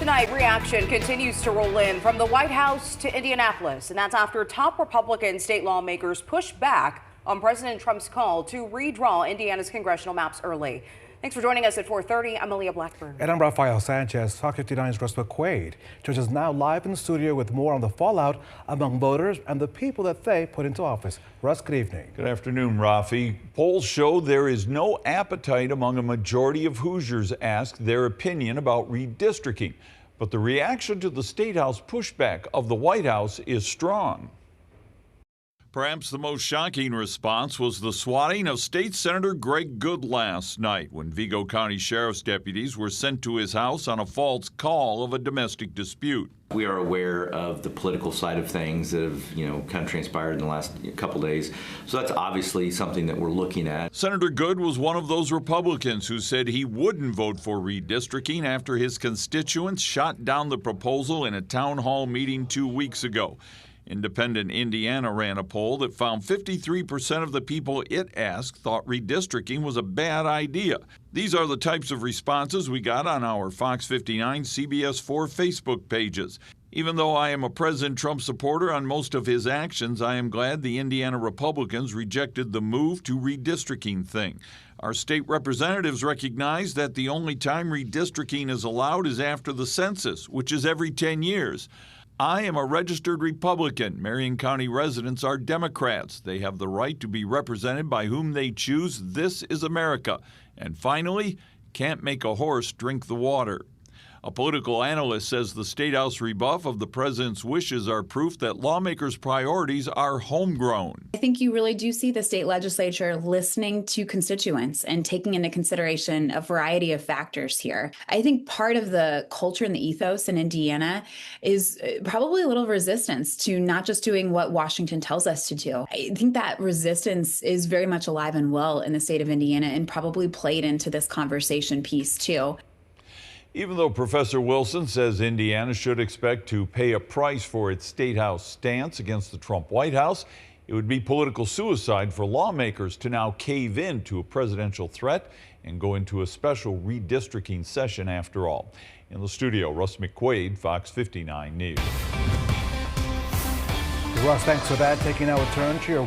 Tonight, reaction continues to roll in from the White House to Indianapolis, and that's after top Republican state lawmakers pushed back on President Trump's call to redraw Indiana's congressional maps early. Thanks for joining us at 4:30. I'm Aaliyah Blackburn. And I'm Rafael Sanchez. Fox 59's Russ McQuaid joins us now live in the studio with more on the fallout among voters and the people that they put into office. Russ, good evening. Good afternoon, Rafi. Polls show there is no appetite among a majority of Hoosiers asked their opinion about redistricting. But the reaction to the State House pushback of the White House is strong. Perhaps the most shocking response was the swatting of State Senator Greg Good last night when Vigo County Sheriff's deputies were sent to his house on a false call of a domestic dispute. We are aware of the political side of things that have, kind of transpired in the last couple days. So that's obviously something that we're looking at. Senator Good was one of those Republicans who said he wouldn't vote for redistricting after his constituents shot down the proposal in a town hall meeting 2 weeks ago. Independent Indiana ran a poll that found 53% of the people it asked thought redistricting was a bad idea. These are the types of responses we got on our Fox 59 CBS 4 Facebook pages. Even though I am a President Trump supporter on most of his actions, I am glad the Indiana Republicans rejected the move to redistricting thing. Our state representatives recognize that the only time redistricting is allowed is after the census, which is every 10 years. I am a registered Republican. Marion County residents are Democrats. They have the right to be represented by whom they choose. This is America. And finally, can't make a horse drink the water. A political analyst says the State House rebuff of the president's wishes are proof that lawmakers' priorities are homegrown. I think you really do see the state legislature listening to constituents and taking into consideration a variety of factors here. I think part of the culture and the ethos in Indiana is probably a little resistance to not just doing what Washington tells us to do. I think that resistance is very much alive and well in the state of Indiana and probably played into this conversation piece too. Even though Professor Wilson says Indiana should expect to pay a price for its State House stance against the Trump White House, it would be political suicide for lawmakers to now cave in to a presidential threat and go into a special redistricting session after all. In the studio, Russ McQuaid, Fox 59 News. Russ, thanks for that. Taking now a turn to your